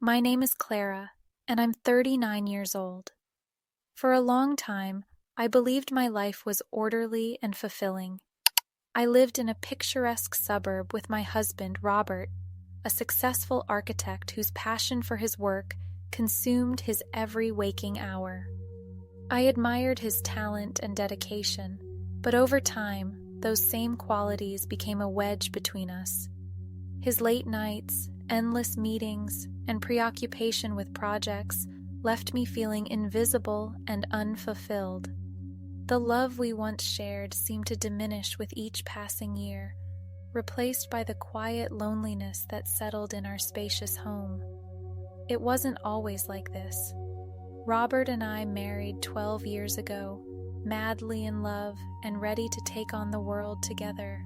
My name is Clara, and I'm 39 years old. For a long time, I believed my life was orderly and fulfilling. I lived in a picturesque suburb with my husband, Robert, a successful architect whose passion for his work consumed his every waking hour. I admired his talent and dedication, but over time, those same qualities became a wedge between us. His late nights, endless meetings, and preoccupation with projects left me feeling invisible and unfulfilled. The love we once shared seemed to diminish with each passing year, replaced by the quiet loneliness that settled in our spacious home. It wasn't always like this. Robert and I married 12 years ago, madly in love and ready to take on the world together.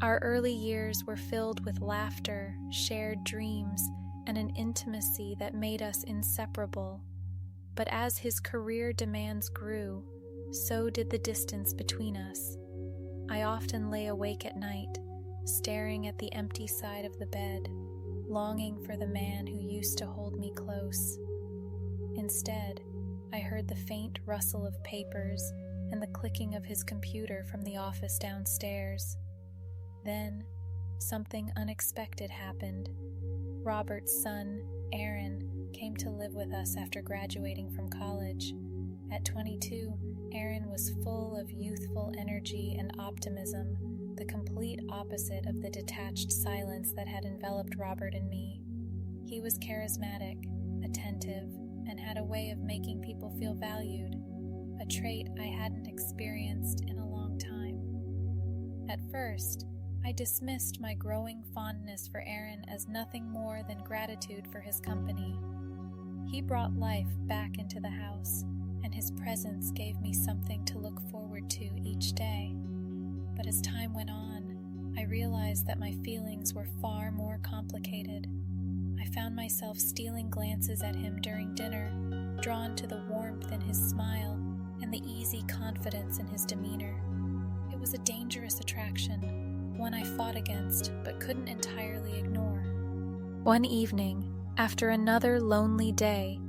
Our early years were filled with laughter, shared dreams, and an intimacy that made us inseparable. But as his career demands grew, so did the distance between us. I often lay awake at night, staring at the empty side of the bed, longing for the man who used to hold me close. Instead, I heard the faint rustle of papers and the clicking of his computer from the office downstairs. Then, something unexpected happened. Robert's son, Aaron, came to live with us after graduating from college. At 22, Aaron was full of youthful energy and optimism, the complete opposite of the detached silence that had enveloped Robert and me. He was charismatic, attentive, and had a way of making people feel valued, a trait I hadn't experienced in a long time. At first, I dismissed my growing fondness for Aaron as nothing more than gratitude for his company. He brought life back into the house, and his presence gave me something to look forward to each day. But as time went on, I realized that my feelings were far more complicated. I found myself stealing glances at him during dinner, drawn to the warmth in his smile and the easy confidence in his demeanor. It was a dangerous attraction, one I fought against but couldn't entirely ignore. One evening, after another lonely day,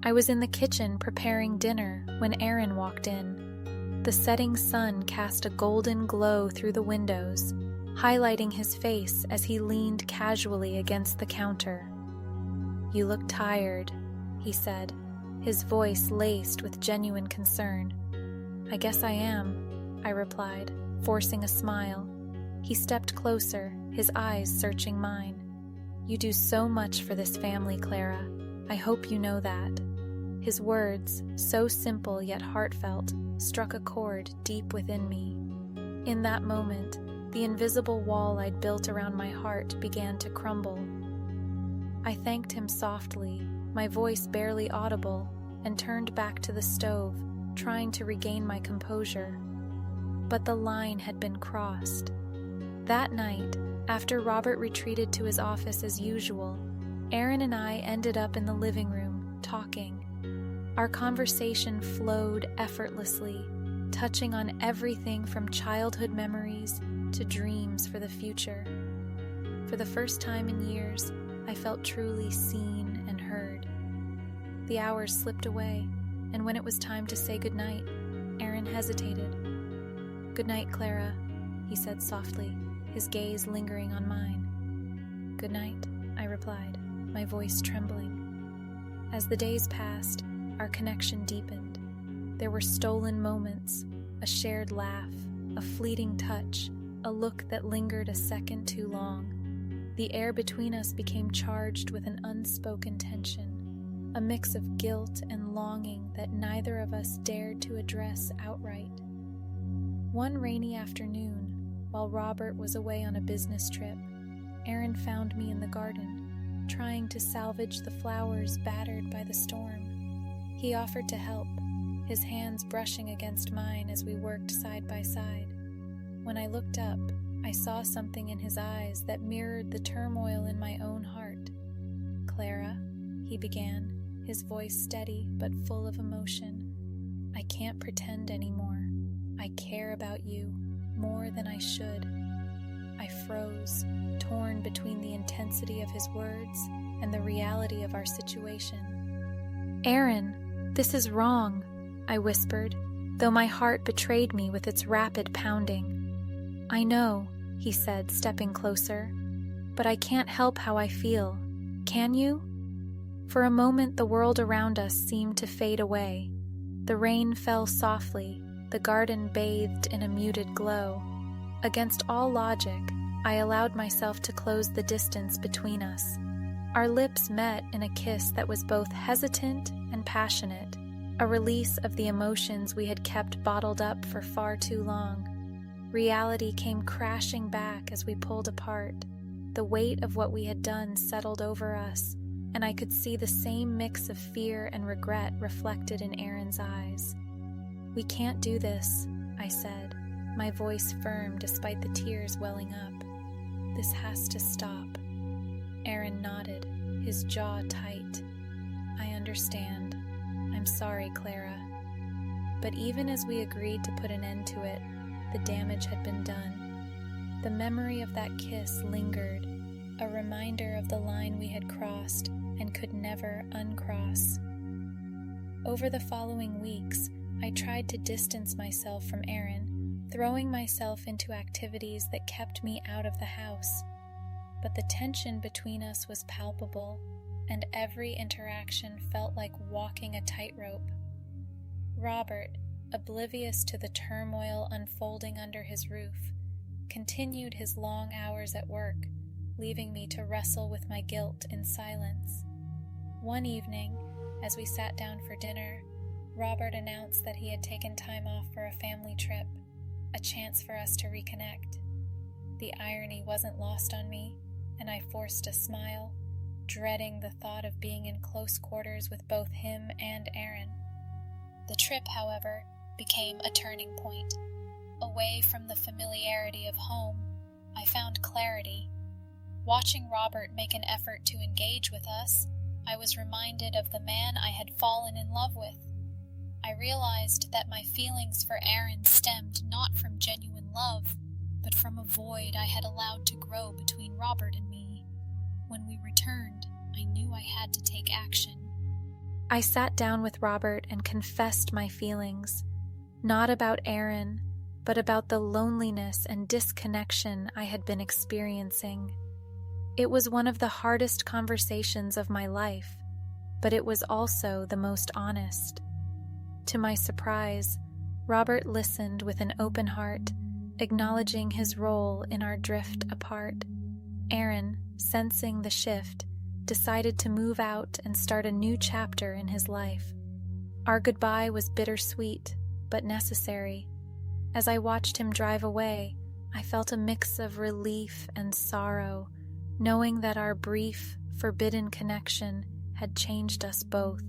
I was in the kitchen preparing dinner when Aaron walked in. The setting sun cast a golden glow through the windows, highlighting his face as he leaned casually against the counter. "You look tired," he said, his voice laced with genuine concern. "I guess I am," I replied, forcing a smile. He stepped closer, his eyes searching mine. "You do so much for this family, Clara. I hope you know that." His words, so simple yet heartfelt, struck a chord deep within me. In that moment, the invisible wall I'd built around my heart began to crumble. I thanked him softly, my voice barely audible, and turned back to the stove, trying to regain my composure. But the line had been crossed. That night, after Robert retreated to his office as usual, Aaron and I ended up in the living room, talking. Our conversation flowed effortlessly, touching on everything from childhood memories to dreams for the future. For the first time in years, I felt truly seen and heard. The hours slipped away, and when it was time to say goodnight, Aaron hesitated. "Good night, Clara," he said softly, his gaze lingering on mine. "Good night," I replied, my voice trembling. As the days passed, our connection deepened. There were stolen moments, a shared laugh, a fleeting touch, a look that lingered a second too long. The air between us became charged with an unspoken tension, a mix of guilt and longing that neither of us dared to address outright. One rainy afternoon, while Robert was away on a business trip, Aaron found me in the garden, trying to salvage the flowers battered by the storm. He offered to help, his hands brushing against mine as we worked side by side. When I looked up, I saw something in his eyes that mirrored the turmoil in my own heart. "Clara," he began, his voice steady but full of emotion, "I can't pretend anymore. I care about you more than I should." I froze, torn between the intensity of his words and the reality of our situation. "Aaron, this is wrong," I whispered, though my heart betrayed me with its rapid pounding. "I know," he said, stepping closer, "but I can't help how I feel. Can you?" For a moment the world around us seemed to fade away. The rain fell softly, the garden bathed in a muted glow. Against all logic, I allowed myself to close the distance between us. Our lips met in a kiss that was both hesitant and passionate, a release of the emotions we had kept bottled up for far too long. Reality came crashing back as we pulled apart. The weight of what we had done settled over us, and I could see the same mix of fear and regret reflected in Aaron's eyes. "We can't do this," I said, my voice firm despite the tears welling up. "This has to stop." Aaron nodded, his jaw tight. "I understand. I'm sorry, Clara." But even as we agreed to put an end to it, the damage had been done. The memory of that kiss lingered, a reminder of the line we had crossed and could never uncross. Over the following weeks, I tried to distance myself from Aaron, throwing myself into activities that kept me out of the house. But the tension between us was palpable, and every interaction felt like walking a tightrope. Robert, oblivious to the turmoil unfolding under his roof, continued his long hours at work, leaving me to wrestle with my guilt in silence. One evening, as we sat down for dinner, Robert announced that he had taken time off for a family trip, a chance for us to reconnect. The irony wasn't lost on me, and I forced a smile, dreading the thought of being in close quarters with both him and Aaron. The trip, however, became a turning point. Away from the familiarity of home, I found clarity. Watching Robert make an effort to engage with us, I was reminded of the man I had fallen in love with. I realized that my feelings for Aaron stemmed not from genuine love, but from a void I had allowed to grow between Robert and me. When we returned, I knew I had to take action. I sat down with Robert and confessed my feelings, not about Aaron, but about the loneliness and disconnection I had been experiencing. It was one of the hardest conversations of my life, but it was also the most honest. To my surprise, Robert listened with an open heart, acknowledging his role in our drift apart. Aaron, sensing the shift, decided to move out and start a new chapter in his life. Our goodbye was bittersweet, but necessary. As I watched him drive away, I felt a mix of relief and sorrow, knowing that our brief, forbidden connection had changed us both.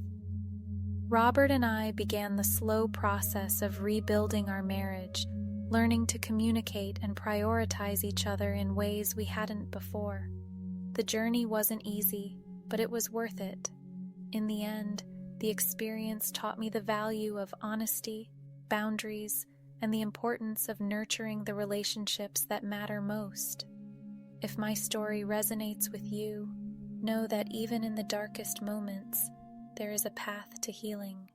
Robert and I began the slow process of rebuilding our marriage, learning to communicate and prioritize each other in ways we hadn't before. The journey wasn't easy, but it was worth it. In the end, the experience taught me the value of honesty, boundaries, and the importance of nurturing the relationships that matter most. If my story resonates with you, know that even in the darkest moments, there is a path to healing.